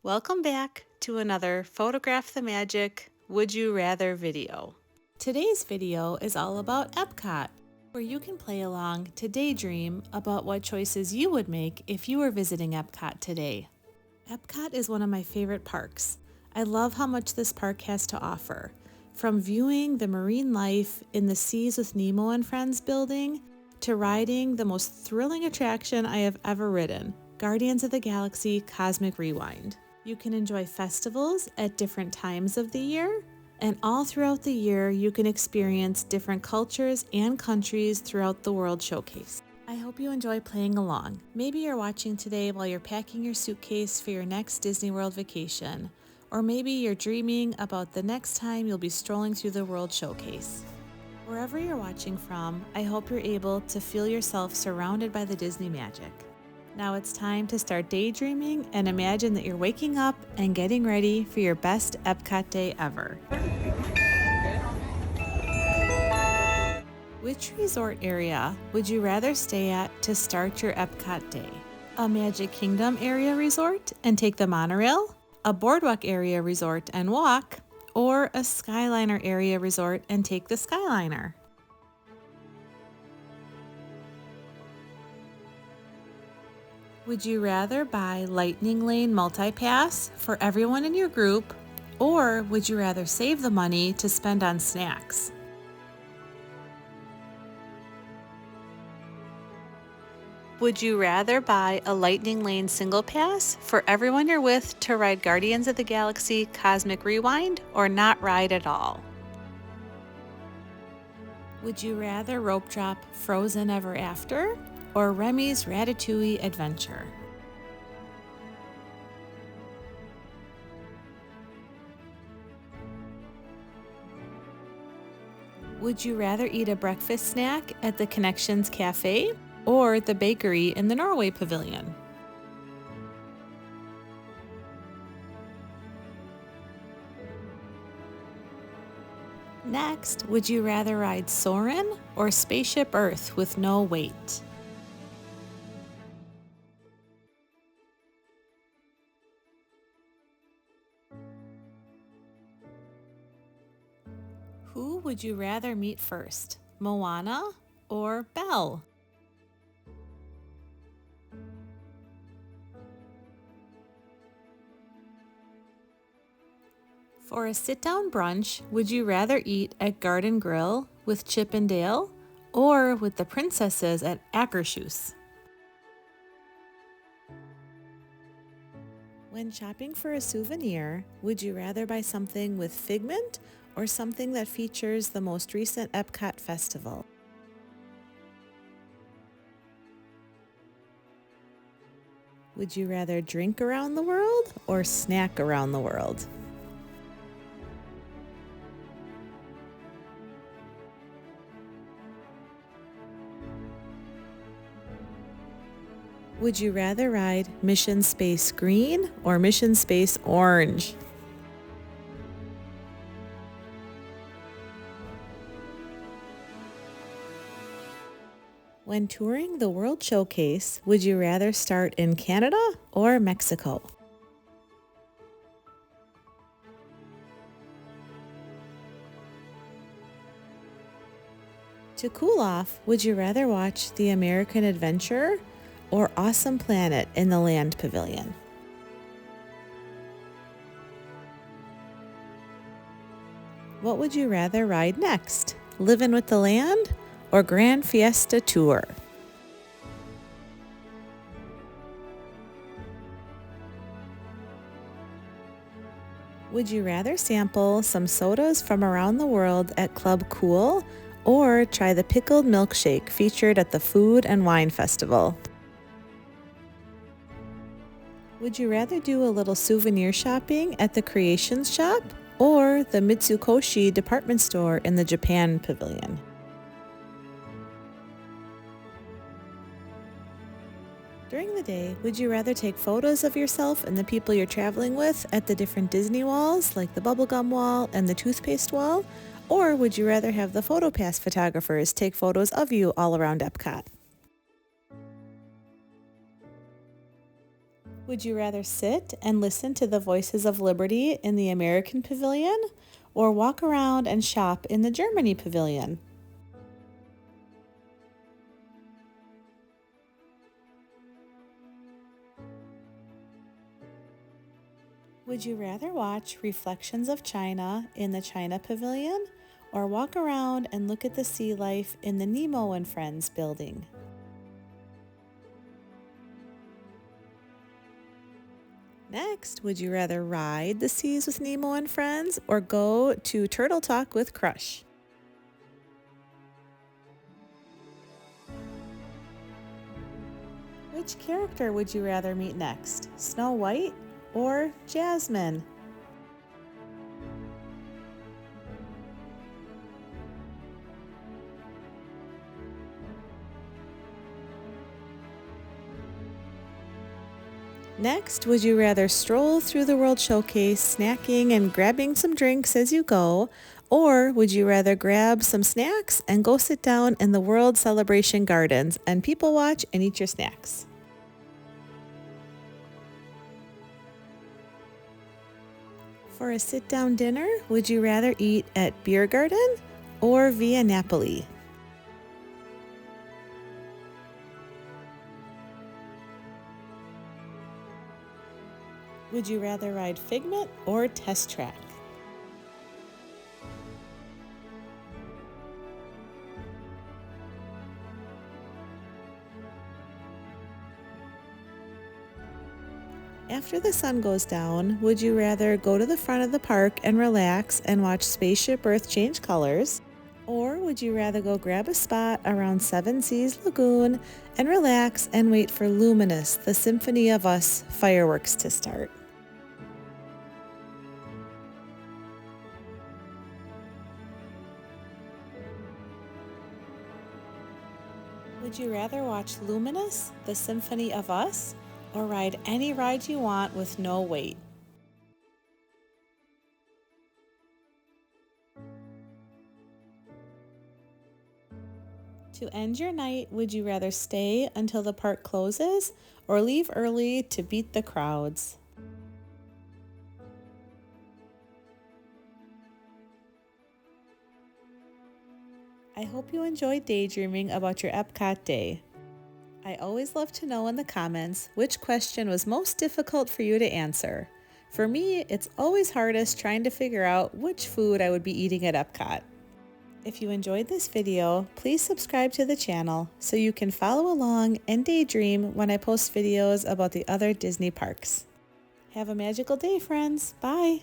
Welcome back to another Photograph the Magic Would You Rather video. Today's video is all about Epcot, where you can play along to daydream about what choices you would make if you were visiting Epcot today. Epcot is one of my favorite parks. I love how much this park has to offer. From viewing the marine life in the Seas with Nemo and Friends building, to riding the most thrilling attraction I have ever ridden, Guardians of the Galaxy Cosmic Rewind. You can enjoy festivals at different times of the year, and all throughout the year you can experience different cultures and countries throughout the World Showcase. I hope you enjoy playing along. Maybe you're watching today while you're packing your suitcase for your next Disney World vacation, or maybe you're dreaming about the next time you'll be strolling through the World Showcase. Wherever you're watching from, I hope you're able to feel yourself surrounded by the Disney magic. Now it's time to start daydreaming and imagine that you're waking up and getting ready for your best Epcot day ever. Which resort area would you rather stay at to start your Epcot day? A Magic Kingdom area resort and take the monorail? A Boardwalk area resort and walk? Or a Skyliner area resort and take the Skyliner? Would you rather buy Lightning Lane Multi-Pass for everyone in your group, or would you rather save the money to spend on snacks? Would you rather buy a Lightning Lane Single Pass for everyone you're with to ride Guardians of the Galaxy Cosmic Rewind, or not ride at all? Would you rather rope drop Frozen Ever After or Remy's Ratatouille Adventure? Would you rather eat a breakfast snack at the Connections Cafe or the bakery in the Norway Pavilion? Next, would you rather ride Soarin' or Spaceship Earth with no wait? Who would you rather meet first, Moana or Belle? For a sit-down brunch, would you rather eat at Garden Grill with Chip and Dale or with the princesses at Akershus? When shopping for a souvenir, would you rather buy something with Figment or something that features the most recent Epcot festival? Would you rather drink around the world or snack around the world? Would you rather ride Mission Space Green or Mission Space Orange? When touring the World Showcase, would you rather start in Canada or Mexico? To cool off, would you rather watch The American Adventurer or Awesome Planet in the Land Pavilion? What would you rather ride next? Livin' with the Land or Grand Fiesta Tour? Would you rather sample some sodas from around the world at Club Cool or try the pickled milkshake featured at the Food and Wine Festival? Would you rather do a little souvenir shopping at the Creations Shop or the Mitsukoshi department store in the Japan Pavilion? During the day, would you rather take photos of yourself and the people you're traveling with at the different Disney walls, like the bubblegum wall and the toothpaste wall? Or would you rather have the PhotoPass photographers take photos of you all around Epcot? Would you rather sit and listen to the voices of liberty in the American Pavilion or walk around and shop in the Germany Pavilion? Would you rather watch Reflections of China in the China Pavilion or walk around and look at the sea life in the Nemo and Friends building? Next, would you rather ride the seas with Nemo and Friends or go to Turtle Talk with Crush? Which character would you rather meet next, Snow White or Jasmine? Next, would you rather stroll through the World Showcase, snacking and grabbing some drinks as you go, or would you rather grab some snacks and go sit down in the World Celebration Gardens and people watch and eat your snacks? For a sit-down dinner, would you rather eat at Beer Garden or Via Napoli? Would you rather ride Figment or Test Track? After the sun goes down, would you rather go to the front of the park and relax and watch Spaceship Earth change colors? Or would you rather go grab a spot around Seven Seas Lagoon and relax and wait for Luminous, the Symphony of Us fireworks to start? Would you rather watch Luminous, the Symphony of Us, or ride any ride you want with no wait? To end your night, would you rather stay until the park closes or leave early to beat the crowds? I hope you enjoyed daydreaming about your Epcot day. I always love to know in the comments which question was most difficult for you to answer. For me, it's always hardest trying to figure out which food I would be eating at Epcot. If you enjoyed this video, please subscribe to the channel so you can follow along and daydream when I post videos about the other Disney parks. Have a magical day, friends. Bye.